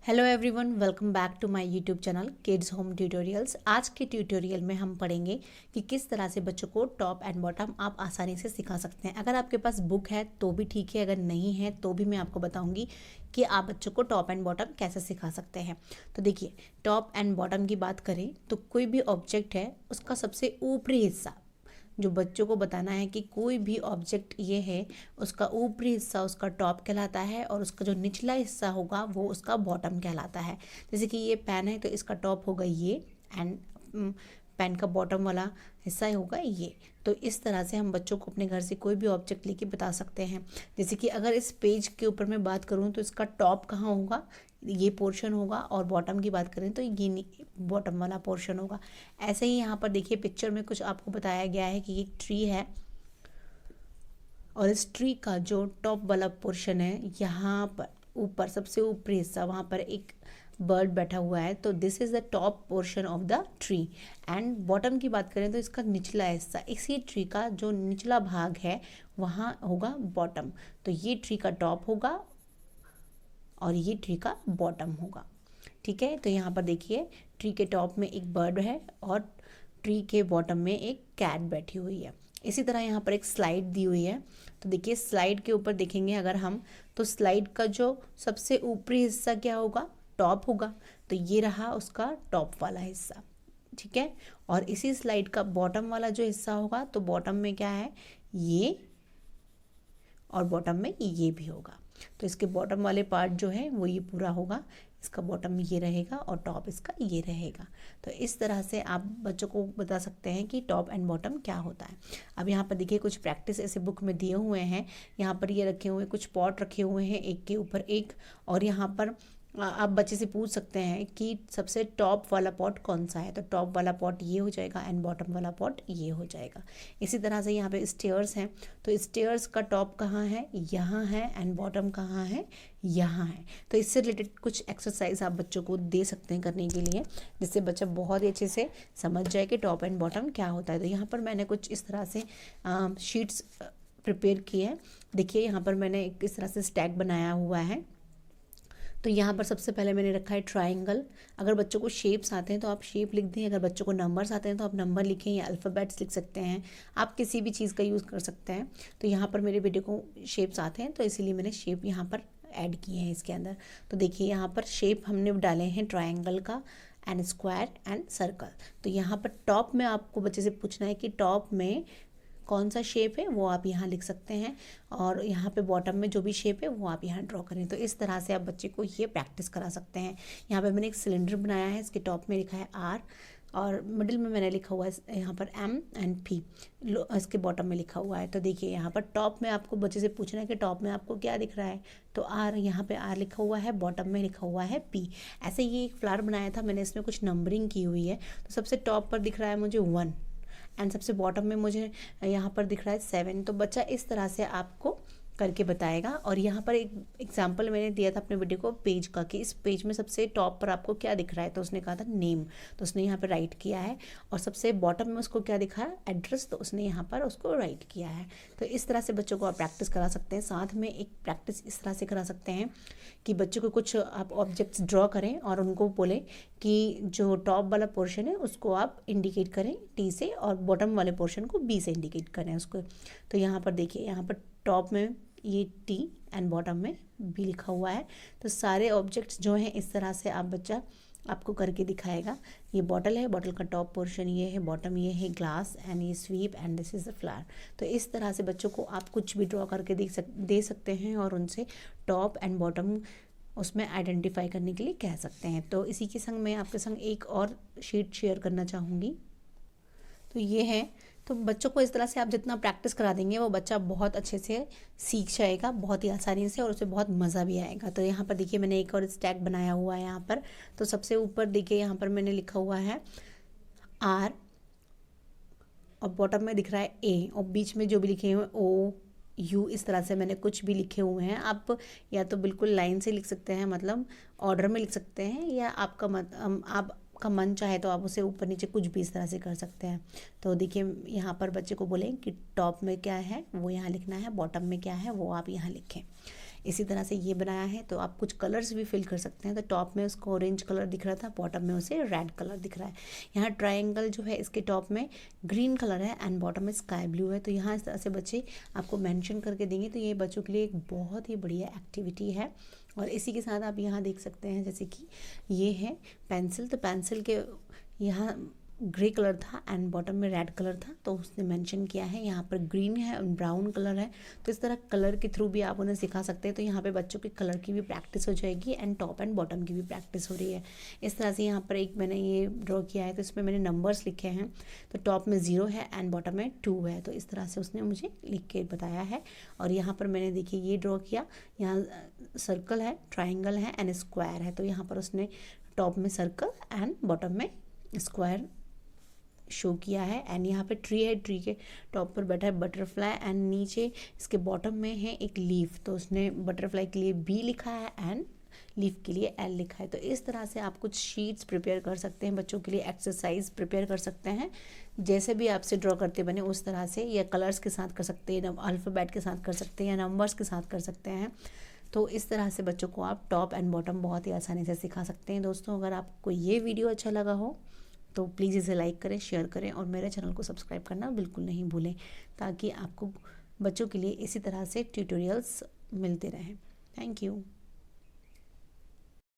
Hello everyone, welcome back to my YouTube channel kids home tutorials. आज के tutorial में हम पढ़ेंगे कि किस तरह से बच्चों को टॉप एंड बॉटम आप आसानी से सिखा सकते हैं। अगर आपके पास बुक है तो भी ठीक है, अगर नहीं है तो भी मैं आपको बताऊंगी कि आप बच्चों को टॉप एंड बॉटम कैसे सिखा सकते हैं। तो देखिए, टॉप एंड बॉटम की बात करें तो कोई भी ऑब्जेक्ट है उसका सबसे ऊपरी हिस्सा जो बच्चों को बताना है कि कोई भी ऑब्जेक्ट ये है, उसका ऊपरी हिस्सा उसका टॉप कहलाता है और उसका जो निचला हिस्सा होगा वो उसका बॉटम कहलाता है। जैसे कि ये पेन है तो इसका टॉप होगा ये एंड पेन का बॉटम वाला हिस्सा होगा ये। तो इस तरह से हम बच्चों को अपने घर से कोई भी ऑब्जेक्ट लेके बता सकते हैं। जैसे कि अगर इस पेज के ऊपर मैं बात करूँ तो इसका टॉप कहाँ होगा, ये पोर्शन होगा, और बॉटम की बात करें तो ये बॉटम वाला पोर्शन होगा। ऐसे ही यहाँ पर देखिए पिक्चर में कुछ आपको बताया गया है कि एक ट्री है और इस ट्री का जो टॉप वाला पोर्शन है, यहाँ पर ऊपर सबसे ऊपरी हिस्सा वहाँ पर एक बर्ड बैठा हुआ है, तो this is the top portion of the tree. And bottom की बात करें तो इसका निचला हिस्सा, इसी ट्री का जो निचला भाग है वहाँ होगा बॉटम। तो ये ट्री का टॉप होगा और ये ट्री का बॉटम होगा। ठीक है, तो यहाँ पर देखिए ट्री के टॉप में एक बर्ड है और ट्री के बॉटम में एक कैट बैठी हुई है। इसी तरह यहाँ पर एक स्लाइड दी हुई है, तो देखिए स्लाइड के ऊपर देखेंगे अगर हम, तो स्लाइड का जो सबसे ऊपरी हिस्सा क्या होगा, टॉप होगा। तो ये रहा उसका टॉप वाला हिस्सा। ठीक है, और इसी स्लाइड का बॉटम वाला जो हिस्सा होगा, तो बॉटम में क्या है, ये, और बॉटम में ये भी होगा। तो इसके बॉटम वाले पार्ट जो है वो ये पूरा होगा, इसका बॉटम ये रहेगा और टॉप इसका ये रहेगा। तो इस तरह से आप बच्चों को बता सकते हैं कि टॉप एंड बॉटम क्या होता है। अब यहाँ पर देखिए कुछ प्रैक्टिस ऐसे बुक में दिए हुए हैं। यहाँ पर ये रखे हुए कुछ पॉट रखे हुए हैं एक के ऊपर एक, और यहाँ पर आप बच्चे से पूछ सकते हैं कि सबसे टॉप वाला पॉट कौन सा है, तो टॉप वाला पॉट ये हो जाएगा एंड बॉटम वाला पॉट ये हो जाएगा। इसी तरह से यहाँ पे स्टेयर्स हैं, तो स्टेयर्स का टॉप कहाँ है, यहाँ है, एंड बॉटम कहाँ है, यहाँ है। तो इससे रिलेटेड कुछ एक्सरसाइज आप बच्चों को दे सकते हैं करने के लिए, जिससे बच्चा बहुत ही अच्छे से समझ जाए कि टॉप एंड बॉटम क्या होता है। तो यहाँ पर मैंने कुछ इस तरह से शीट्स प्रिपेयर किए हैं। देखिए यहाँ पर मैंने एक इस तरह से स्टैक बनाया हुआ है। तो यहाँ पर सबसे पहले मैंने रखा है ट्रायंगल। अगर बच्चों को शेप्स आते हैं तो आप शेप लिख दें, अगर बच्चों को नंबर्स आते हैं तो आप नंबर लिखें या अल्फ़ाबेट्स लिख सकते हैं, आप किसी भी चीज़ का यूज़ कर सकते हैं। तो यहाँ पर मेरे बेटे को शेप्स आते हैं तो इसीलिए मैंने शेप यहाँ पर ऐड किए हैं इसके अंदर। तो देखिए यहाँ पर शेप हमने डाले हैं ट्रायंगल का एंड स्क्वायर एंड सर्कल। तो यहाँ पर टॉप में आपको बच्चे से पूछना है कि टॉप में कौन सा शेप है वो आप यहाँ लिख सकते हैं, और यहाँ पे बॉटम में जो भी शेप है वो आप यहाँ ड्रॉ करें। तो इस तरह से आप बच्चे को ये प्रैक्टिस करा सकते हैं। यहाँ पे मैंने एक सिलेंडर बनाया है, इसके टॉप में लिखा है आर और मिडिल में मैंने लिखा हुआ है यहाँ पर एम एंड पी, इसके बॉटम में लिखा हुआ है। तो देखिए यहाँ पर टॉप में आपको बच्चे से पूछना है कि टॉप में आपको क्या दिख रहा है, तो आर, यहाँ पे आर लिखा हुआ है, बॉटम में लिखा हुआ है पी। ऐसे ये एक फ्लावर बनाया था मैंने, इसमें कुछ नंबरिंग की हुई है। तो सबसे टॉप पर दिख रहा है मुझे 1 एंड सबसे बॉटम में मुझे यहाँ पर दिख रहा है 7। तो बच्चा इस तरह से आपको करके बताएगा। और यहाँ पर एक एग्जांपल मैंने दिया था अपने वीडियो को पेज का, कि इस पेज में सबसे टॉप पर आपको क्या दिख रहा है, तो उसने कहा था नेम, तो उसने यहाँ पर राइट किया है। और सबसे बॉटम में उसको क्या दिखा है, एड्रेस, तो उसने यहाँ पर उसको राइट किया है। तो इस तरह से बच्चों को आप प्रैक्टिस करा सकते हैं। साथ में एक प्रैक्टिस इस तरह से करा सकते हैं कि बच्चों को कुछ आप ऑब्जेक्ट्स ड्रॉ करें और उनको बोलें कि जो टॉप वाला पोर्शन है उसको आप इंडिकेट करें टी से और बॉटम वाले पोर्शन को बी से इंडिकेट करें उसको। तो यहाँ पर देखिए, यहाँ पर टॉप में ये टी एंड बॉटम में बी लिखा हुआ है। तो सारे ऑब्जेक्ट्स जो हैं इस तरह से आप बच्चा आपको करके दिखाएगा। ये बॉटल है, बॉटल का टॉप पोर्शन ये है, बॉटम ये है, ग्लास एंड ये SVEEP and this is the flower. तो इस तरह से बच्चों को आप कुछ भी ड्रॉ करके दे सकते हैं और उनसे टॉप एंड बॉटम उसमें आइडेंटिफाई करने के लिए कह सकते हैं। तो इसी के संग मैं आपके संग एक और शीट शेयर करना चाहूँगी। तो ये है, तो बच्चों को इस तरह से आप जितना प्रैक्टिस करा देंगे वो बच्चा बहुत अच्छे से सीख जाएगा, बहुत ही आसानी से, और उसे बहुत मज़ा भी आएगा। तो यहाँ पर देखिए मैंने एक और स्टैक बनाया हुआ है यहाँ पर। तो सबसे ऊपर देखिए यहाँ पर मैंने लिखा हुआ है आर और बॉटम में दिख रहा है ए, और बीच में जो भी लिखे हुए ओ यू, इस तरह से मैंने कुछ भी लिखे हुए हैं। आप या तो बिल्कुल लाइन से लिख सकते हैं, मतलब ऑर्डर में लिख सकते हैं, या आपका मन चाहे तो आप उसे ऊपर नीचे कुछ भी इस तरह से कर सकते हैं। तो देखिए यहाँ पर बच्चे को बोलें कि टॉप में क्या है वो यहाँ लिखना है, बॉटम में क्या है वो आप यहाँ लिखें। इसी तरह से ये बनाया है। तो आप कुछ कलर्स भी फिल कर सकते हैं। तो टॉप में उसको ऑरेंज कलर दिख रहा था, बॉटम में उसे रेड कलर दिख रहा है। यहाँ ट्रायंगल जो है इसके टॉप में ग्रीन कलर है एंड बॉटम में स्काई ब्लू है। तो यहाँ इस तरह से बच्चे आपको मेंशन करके देंगे। तो ये बच्चों के लिए एक बहुत ही बढ़िया एक्टिविटी है। और इसी के साथ आप यहाँ देख सकते हैं जैसे कि ये है पेंसिल। तो पेंसिल के यहाँ ग्रे कलर था एंड बॉटम में रेड कलर था, तो उसने मेंशन किया है। यहाँ पर ग्रीन है और ब्राउन कलर है। तो इस तरह कलर के थ्रू भी आप उन्हें सिखा सकते हैं। तो यहाँ पे बच्चों के कलर की भी प्रैक्टिस हो जाएगी एंड टॉप एंड बॉटम की भी प्रैक्टिस हो रही है। इस तरह से यहाँ पर एक मैंने ये ड्रॉ किया है। तो इसमें मैंने नंबर्स लिखे हैं। तो टॉप में 0 है एंड बॉटम में 2 है। तो इस तरह से उसने मुझे लिख के बताया है। और यहाँ पर मैंने देखिए ये ड्रॉ किया। यहाँ सर्कल है, ट्राइंगल है एंड स्क्वायर है। तो यहाँ पर उसने टॉप में सर्कल एंड बॉटम में स्क्वायर शो किया है। एंड यहाँ पे ट्री है, ट्री के टॉप पर बैठा है बटरफ्लाई एंड नीचे इसके बॉटम में है एक लीफ। तो उसने बटरफ्लाई के लिए B लिखा है एंड लीफ के लिए L लिखा है। तो इस तरह से आप कुछ शीट्स प्रिपेयर कर सकते हैं, बच्चों के लिए एक्सरसाइज प्रिपेयर कर सकते हैं। जैसे भी आपसे ड्रॉ करते बने उस तरह से, या कलर्स के साथ कर सकते हैं, अल्फ़ाबेट के साथ कर सकते हैं, या नंबर्स के साथ कर सकते हैं। तो इस तरह से बच्चों को आप टॉप एंड बॉटम बहुत ही आसानी से सिखा सकते हैं। दोस्तों, अगर आपको ये वीडियो अच्छा लगा हो तो प्लीज़ इसे लाइक करें, शेयर करें और मेरे चैनल को सब्सक्राइब करना बिल्कुल नहीं भूलें, ताकि आपको बच्चों के लिए इसी तरह से ट्यूटोरियल्स मिलते रहें। Thank you.